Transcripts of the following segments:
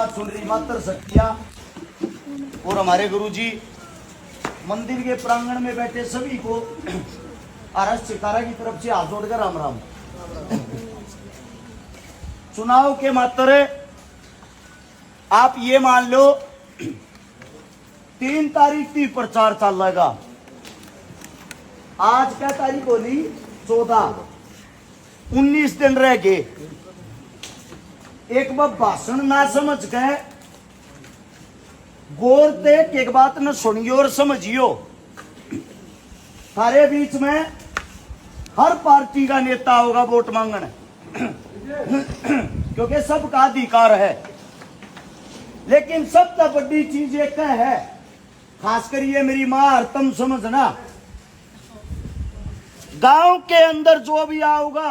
सुन रही मात्र शक्तियां और हमारे गुरुजी मंदिर के प्रांगण में बैठे सभी को आरएस चिकारा की तरफ से हाथ जोड़कर राम राम। चुनाव के मात्र आप ये मान लो 3 तारीख थी प्रचार चलेगा। आज क्या तारीख होली 14, 19 दिन रह गए। एक बार भाषण ना समझ गए गौर से एक बात न सुनियो और समझियो। थारे बीच में हर पार्टी का नेता होगा वोट मांगने क्योंकि सबका अधिकार है, लेकिन सबसे बड़ी चीज एक है, खासकर ये मेरी मां और तुम समझना, गांव के अंदर जो भी आओगा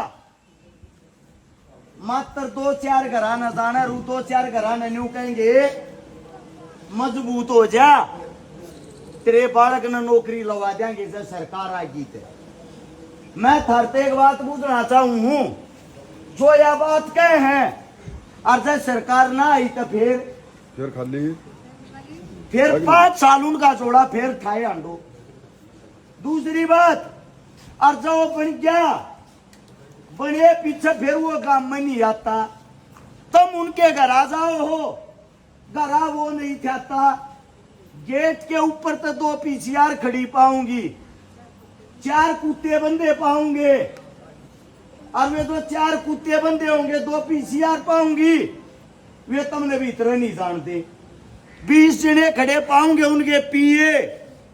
मात्र 2-4 घराना जाना रू 2-4 घराना न्यू कहेंगे मजबूत हो जा, तेरे बालक ने नौकरी लगा देंगे जब सरकार आएगी। मैं थरते एक बात पूछना चाहूं हूं, जो यह बात कहे हैं और जब सरकार ना आई तो फिर खाली फिर 5 साल उनका जोड़ा फिर ठाए आंडो। दूसरी बात, और जब बन गया बने पीछे फिर वो काम में नहीं आता, तुम उनके घर आ जाओ हो, घर आ वो नहीं था। गेट के ऊपर तो 2 पीसीआर खड़ी पाऊंगी, 4 कुत्ते बंदे पाऊंगे, और वे तो 4 कुत्ते बंदे होंगे 2 पीसीआर पाऊंगी, वे तुमने भी इतना नहीं जानते। 20 जने खड़े पाऊंगे, उनके पीए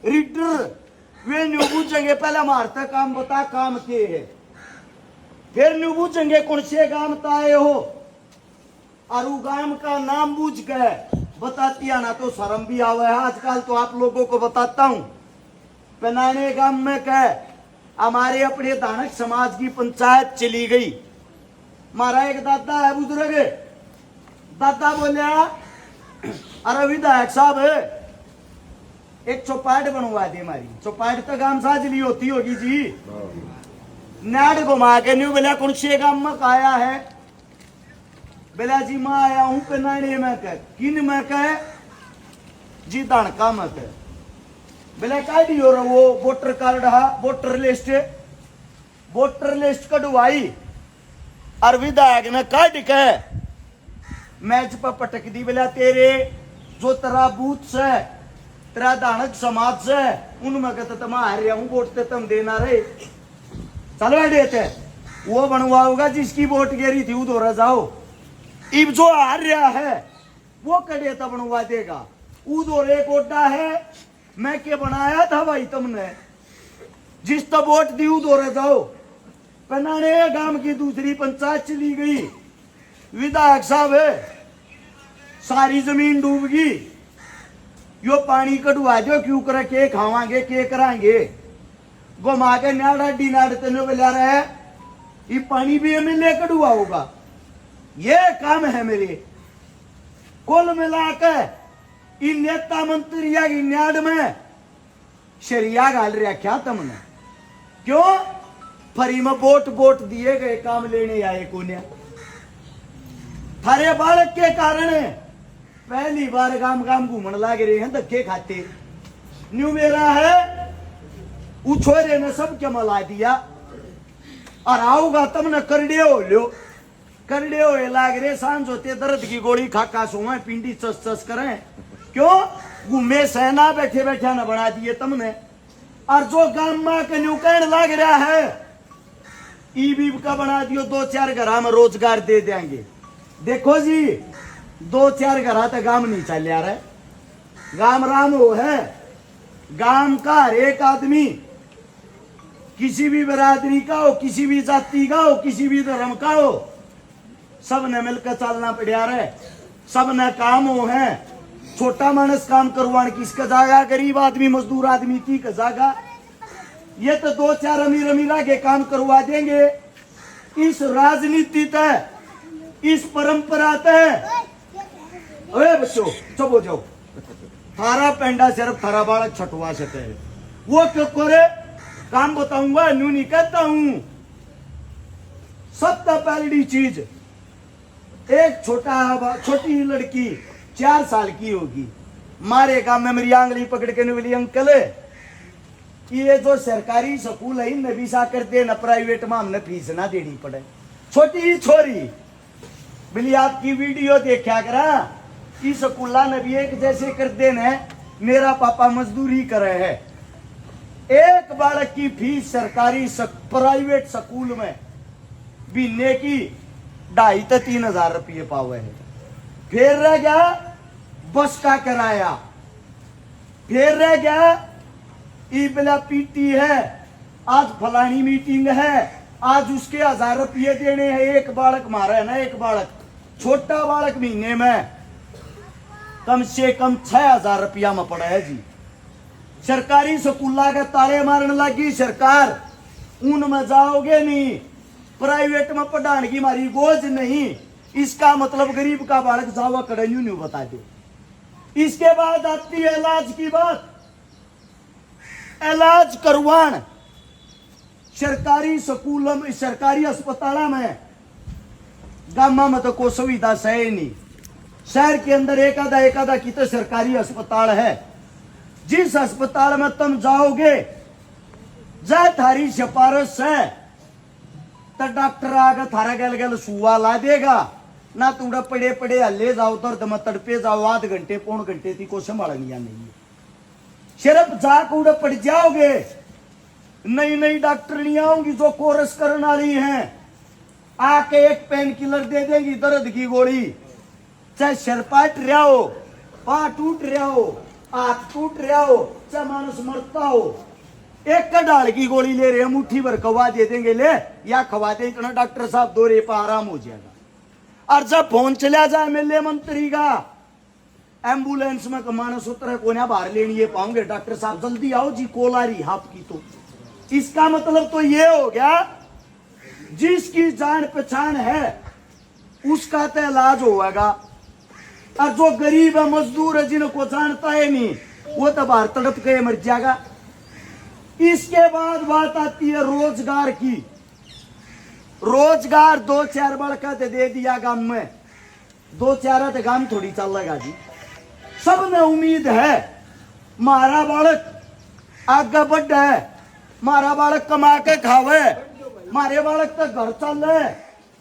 रीडर, वे न्यू पूछेंगे पहले मारता काम बता काम के है, फिर न्यू पूछेंगे कौन से गांव का आए हो, और वो गांव का नाम पूछ के बताती आना तो शर्म भी आवे है। आजकल तो आप लोगों को बताता हूं, पेनाने गांव में कह हमारे अपने दानक समाज की पंचायत चली गई। हमारा एक दादा है बुजुर्ग, दादा बोलिया अरे विधायक साहब एक चौपाट बनवा दे, हमारी चौपाट तो गांव साजली होती होगी जी, नाड़ घुमा के न्यू बोला कौन से गांव में आया है, बेला जी मैं आया हूं पेनाने में कह, किन में कह जी दानका में कह, बेला काटी हो वो वोटर कार्ड हा वोटर लिस्ट कटवाई और विधायक ने काट के मैच पर पटक दी। बेला तेरे जो तेरा बूथ से तेरा दानक समाज से उनमें कहते तुम हार रहा हूं वोट ते तुम देना रहे, चलो देते वो बनवाओगा जिसकी वोट गिरी थी उधर जाओ। इब जो हार रहा है वो कड़े तब बनवा देगा, उधर एक ओडा है मैं के बनाया था भाई तुमने, जिस तब वोट दी उधर जाओ। पनाने गांव की दूसरी पंचायत चली गई, विधायक साहब सारी जमीन डूब गई, यो पानी कटवा दो, क्यों कर के खावांगे के कराएंगे, घुमा के नाड़ा डी नाड़ तेनो बेला रहे, ये पानी भी एमएलए कटवा होगा। ये काम है मेरे, कुल मिलाकर इन नेता मंत्रिया की न्याड में शरिया गाल रखा तुमने, क्यों फरी में वोट दिए गए, काम लेने आए कोने थारे बालक के कारण पहली बार गांव गांव घूमने लग रहे हैं, धक्के खाते न्यू मेरा है उ छोरे ने सब क्या मला दिया, और आओगा तुमने करड़े हो लो, करड़े हो लाग रे सांझ होते दर्द की गोली खा सोए पिंडी चस चस करें, क्यों घूमे सहना बैठे बैठे ना बना दिए तुमने। और जो गांव में कन्यू कहने लग रहा है ईबी का बना दियो, 2-4 घरा में रोजगार दे देंगे। देखो जी 2-4 घरा तो गांव नहीं चल रहा है, गांव राम हो है, गांव का हर एक आदमी किसी भी बिरादरी का हो, किसी भी जाति का हो, किसी भी धर्म का हो, सब ने मिलकर चलना पड़ा रहे, सब ने काम हो है। छोटा मानस काम करवाने किसका जागा, गरीब आदमी मजदूर आदमी की का जागा, ये तो 2-4 अमीर अमीरा के काम करवा देंगे। इस राजनीति तय, इस परंपरा तय, अरे बच्चों चुप हो जाओ, थारा पेंडा सिर्फ थारा बालक छटवा सके है, वो क्यों करे काम बताऊंगा, न्यू नहीं कहता हूं। सबसे पहली चीज एक छोटी लड़की 4 साल की होगी, मारे काम में मेरी आंगली पकड़ के बोली अंकल कि ये जो सरकारी स्कूल है इनमें भी सा कर दे ना, प्राइवेट में हमने फीस ना देनी पड़े। छोटी ही छोरी बोली आपकी वीडियो देखा करा, इस स्कूला ने भी एक जैसे कर देने, मेरा पापा मजदूरी करे है। एक बालक की फीस सरकारी प्राइवेट स्कूल में महीने की 2,500 से 3,000 रुपये पावे है। फिर रह गया बस का किराया, फिर रह गया ईबला पीटी है, आज फलानी मीटिंग है, आज उसके 1,000 रुपये देने हैं। एक बालक मारा है ना, एक बालक छोटा बालक महीने में कम से कम 6,000 रुपया में पड़ा है जी। सरकारी स्कूला के ताले मारने लगी सरकार, उनमें जाओगे नहीं, प्राइवेट में पढ़ाने की मारी गोज नहीं। इसका मतलब गरीब का बालक जावा कड़न्यू नहीं बता दो। इसके बाद आती है इलाज की बात। इलाज करवान सरकारी स्कूलों में, सरकारी अस्पताल में, गामा में तो कोई सुविधा है नहीं। शहर के अंदर एक आधा की तो सरकारी अस्पताल है। जिस अस्पताल में तुम जाओगे, जा थारी सिफारिश है तो डॉक्टर आगे थारा गल गल सुआ ला देगा ना, तुमरा पड़े पड़े हल्ले जाओ दर्द में तड़पे जाओ, आध घंटे पौन घंटे थी को संभालनिया नहीं है। सिर्फ जाकर उड़े पड़ जाओगे, नई नई डॉक्टरनियां होंगी जो कोर्स करने वाली हैं, आके एक पेन किलर दे देंगी दर्द की गोली। चाहे सिर पाट रहा हो, पाँव टूट रहा हो, हाथ टूट रहा हो, चाहे मानुस मरता हो, एक का डाल की गोली ले रहे हैं, मुट्ठी भर खवा दे देंगे, ले या खवा दे इतना डॉक्टर साहब 2 रेप आराम हो जाएगा। और जब फोन चला जाए एमएलए मंत्री का, एम्बुलेंस में मानस उतर को बाहर लेनी ये पाऊंगे, डॉक्टर साहब जल्दी आओ जी, कॉल आ रही आपकी। तो इसका मतलब तो ये हो गया जिसकी जान पहचान है उसका तो इलाज होगा, और जो गरीब है मजदूर है जिनको जानता है नहीं वो तो बाहर तड़प के मर जाएगा। इसके बाद बात आती है रोजगार की। रोजगार 2-4 बड़का दे दिया गांव में, 2-4 तो गांव थोड़ी चलेगा जी। सब में उम्मीद है मारा बालक आगे बढ़ है, मारा बालक कमा के खावे, मारे बालक तो घर चल रहे,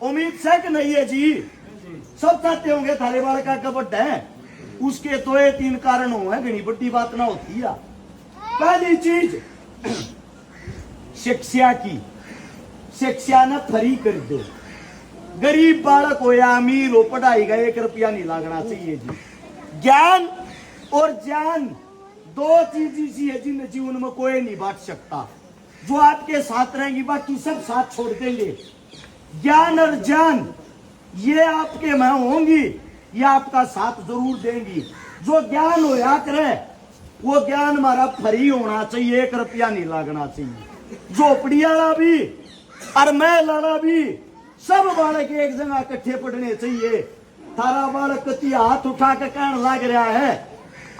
उम्मीद से कि नहीं है जी। सब चाहते होंगे थारे बालक आगे बढ़ है। उसके 2-3 कारण हो, घनी बड़ी बात ना होती है। पहली चीज शिक्षा की, शिक्षा न फ्री कर दो। गरीब बालक हो या अमीर हो, पढ़ाई का 1 रुपया नहीं लगना चाहिए जी। ज्ञान और ज्ञान 2 चीज ऐसी है जिन जीवन में कोई नहीं बांट सकता। जो आपके साथ रहेंगी बाकी सब साथ छोड़ देंगे। ज्ञान और ज्ञान ये आपके में होंगी, ये आपका साथ जरूर देंगी। जो ज्ञान हो या करे वो ज्ञान हमारा फ्री होना चाहिए, 1 रुपया नहीं लगना चाहिए। झोपड़ी वाला भी और महल वाला भी सब बालक एक जगह इकट्ठे पढ़ने चाहिए। थारा बालक कति हाथ उठा के कहने लग रहा है,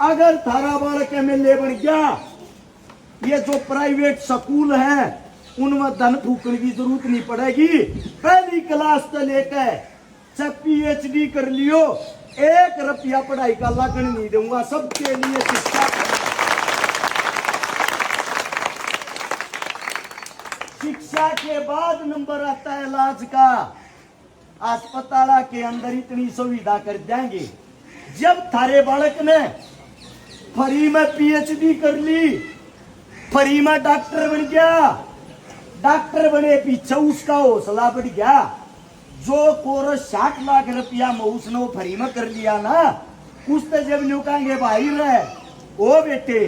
अगर थारा बालक एमएलए बन गया, ये जो प्राइवेट स्कूल है उनमें धन फूकने की जरूरत नहीं पड़ेगी। पहली क्लास से लेकर जब PhD कर लियो, 1 रुपया पढ़ाई का लगन नहीं दूंगा। सबके लिए शिक्षा, शिक्षा के बाद नंबर आता है इलाज का। अस्पताल के अंदर इतनी सुविधा कर देंगे, जब थारे बालक ने फ्री में PhD कर ली, फ्री में डॉक्टर बन गया, डॉक्टर बने पीछे उसका हौसला बढ़ गया। जो कोर्स 60 लाख रुपया में उसने वो फ्री में कर लिया ना, उससे जब न्यू कहेंगे भाई रहे ओ बेटे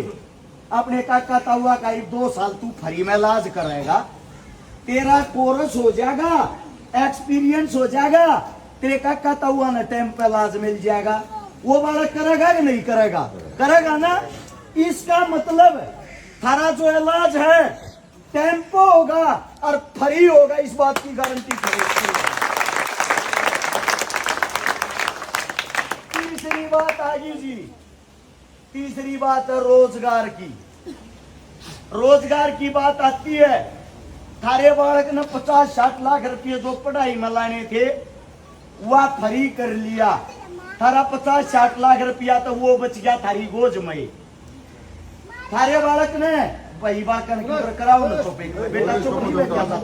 अपने काका ताऊआ का 2 साल तू फ्री में इलाज कराएगा, तेरा कोर्स हो जाएगा, एक्सपीरियंस हो जाएगा, तेरे काका ताऊआ ने टाइम पे इलाज मिल जाएगा। वो बालक करेगा कि नहीं करेगा? करेगा ना। इसका मतलब थारा जो इलाज है टेम्पो होगा और फ्री होगा, इस बात की गारंटी करेगी। तीसरी बात आ गई जी, तीसरी बात है रोजगार की। रोजगार की बात आती है, थारे बालक ने 50-60 लाख रुपये जो पढ़ाई में लाने थे, वह फ्री कर लिया, थारा 50-60 लाख रुपया तो वो बच गया थारी गोज में। थारे बालक ने भाई बाकन की कराओ ना, तो बेटा चुप नहीं बैठ जाता।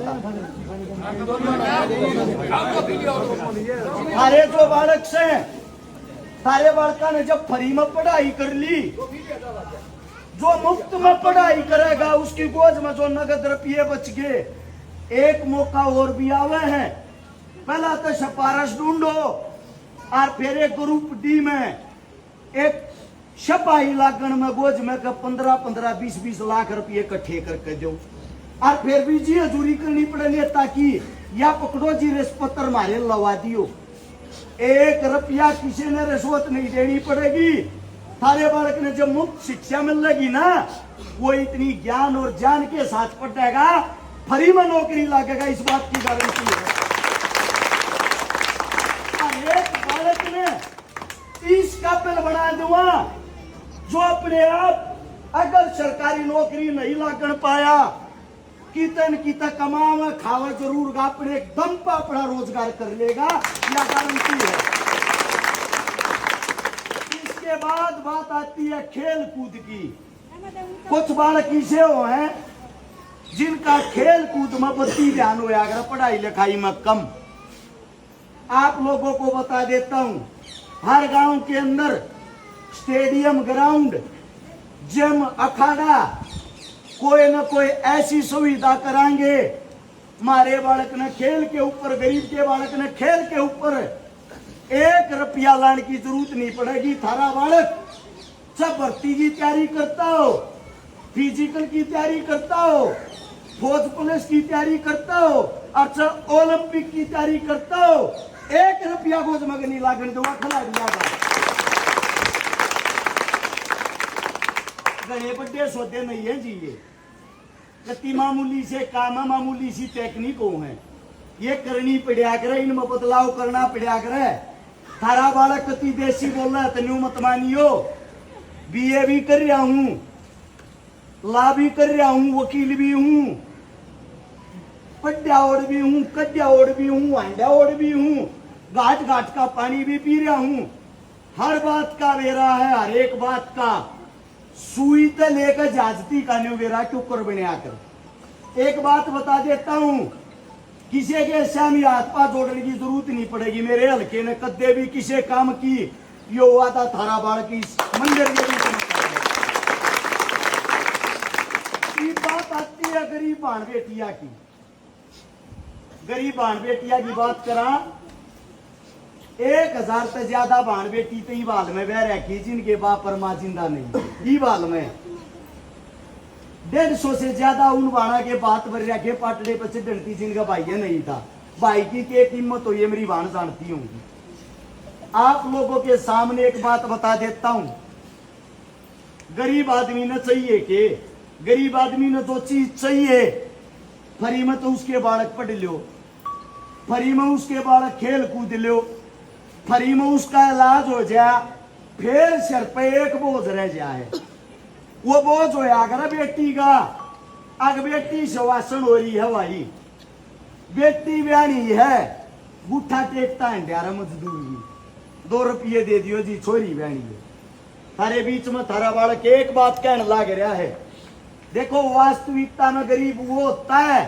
थारे जो बालक से थारे बालका ने जब फ्री में पढ़ाई कर ली, जो मुफ्त में पढ़ाई करेगा उसकी गोद में जो नगद रुपये बच गए। एक मौका और भी आवे है, पहला तो सिफारिश ढूंढो और फिर एक ग्रुप डी में एक सिपाही लागण में गोज में 15-15, 20-20 लाख रुपये इकट्ठे करके दो और फिर भी जी हजूरी करनी पड़ेगी, ताकि या पकड़ो जी रिश्वत मारे लवा दियो। 1 रुपया किसी ने रिश्वत नहीं देनी पड़ेगी। थारे बालक ने जब मुफ्त शिक्षा मिलेगी ना, वो इतनी ज्ञान और जान के साथ पढ़ेगा, फ्री में नौकरी लगेगा, इस बात की गारंटी है। एक बालक ने 30 काबिल बना दूंगा, जो अपने आप अगर सरकारी नौकरी नहीं लागण पाया, कितन कितना कमावा खावा जरूर अपने दम पर अपना रोजगार कर लेगा, यह गारंटी है। इसके बाद बात आती है खेल कूद की। कुछ बालक ऐसे हो हैं जिनका खेल कूद में बत्ती ध्यान हो, अगर पढ़ाई लिखाई में कम। आप लोगों को बता देता हूं, हर गांव के अंदर स्टेडियम, ग्राउंड, जिम, अखाड़ा, कोई न कोई ऐसी सुविधा कराएंगे। हमारे बालक ने खेल के ऊपर, गरीब के बालक ने खेल के ऊपर 1 रुपया लाने की जरूरत नहीं पड़ेगी। थारा बालक सब भर्ती की तैयारी करता हो, फिजिकल की तैयारी करता हो, फौज पुलिस की तैयारी करता हो, अच्छा ओलंपिक की तैयारी करता हो, 1 रुपया गोज में नहीं लागने दो खिलाड़िया का। गणे बड़े सौदे नहीं है जी, ये गति मामूली से काम है, मामूली सी टेक्निक है, ये करनी पड़ा करे, इनमें बदलाव करना पड़ा करे। थारा बालक कति देसी बोल रहा है, तन्यू मत मानियो। बीए भी कर रहा हूं, ला भी कर रहा हूं, वकील भी हूं, पड्डा ओढ़ भी हूं, कड्डा ओढ़ भी हूं, अंडा ओढ़ भी हूं, घाट घाट का पानी भी पी रहा हूं। हर बात का वेरा है, हर एक बात का। सुई तो लेकर जाजती का न्यू वेरा क्यों कर बने आकर। एक बात बता देता हूं, किसी के सामने हाथ पा जोड़ने की जरूरत नहीं पड़ेगी। मेरे हल्के ने कदे भी किसी काम की यो हुआ था, थारा बाल की मंदिर की बात आती है गरीब भाण बेटिया की। गरीब भाण बेटिया की बात करा, 1000 से ज्यादा भाण बेटी तो ई बाल में बह रखी, जिनके बाप और माँ जिंदा नहीं। ई बाल में 150 से ज्यादा उन बाणा के बात भर रखे पाटड़े पर डरती, जिनका भाई नहीं था। भाई की क्या कीमत हो, ये मेरी भाण जानती होंगी। आप लोगों के सामने एक बात बता देता हूं, गरीब आदमी ने चाहिए के, गरीब आदमी ने जो चीज चाहिए, फ्री में तो उसके बालक पढ़ लो, फ्री में उसके बालक खेल कूद लो, फ्री में उसका इलाज हो जाए, फिर सिर पे एक बोझ रह जाए। वो बोझ हो अगर बेटी का, अग बेटी शवासन हो रही है, भाई बेटी ब्यानी है, गुठा टेकता है ड्यारा मजदूरी, 2 रुपये दे दियो जी, छोरी ब्यानी है। थारे बीच में थारा बालक एक बात कहने लाग रहा है, देखो वास्तविकता में गरीब वो होता है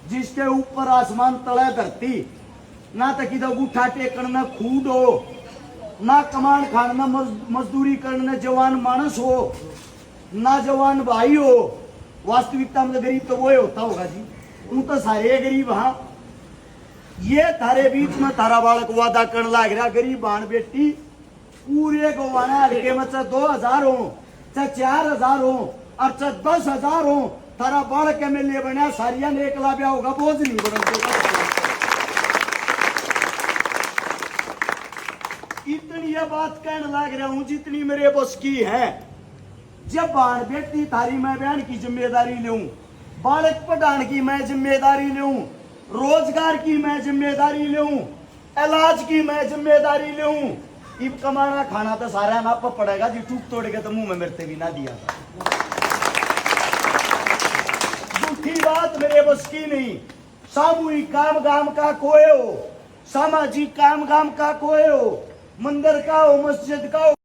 जिसके ऊपर आसमान तले धरती, ना तो किधर गुठा टेकन में खूड हो, ना कमान खान में मजदूरी करने जवान मानस हो, ना जवान भाई हो। वास्तविकता में गरीब तो वो होता होगा जी, उन तो सारे गरीब। हाँ, ये थारे बीच में थारा बालक वादा करने लग रहा, गरीब भाण बेटी पूरे गोवाना हल्के में चाहे 2000 हो, चाहे 4000 हो, और चाहे 10,000 हो, थारा बालक MLA बना, सारिया ने एक लाभ होगा, बोझ नहीं बना। इतनी ये बात कहने लग रहा हूं जितनी मेरे बस की है। जब बाण बेटी थारी मैं बहन की जिम्मेदारी लूं, बालक पढ़ाने की मैं जिम्मेदारी लूं, रोजगार की मैं जिम्मेदारी लूं, इलाज की मैं जिम्मेदारी लूं, इब कमाना खाना तो सारा ना पड़ेगा जी, टूक तोड़ के तो मुंह में मेरे भी ना दिया था। झूठी बात मेरे बस की नहीं। सामूहिक काम गांव का कोई हो, सामाजिक काम गाम का कोई हो, मंदिर का हो, मस्जिद का हो,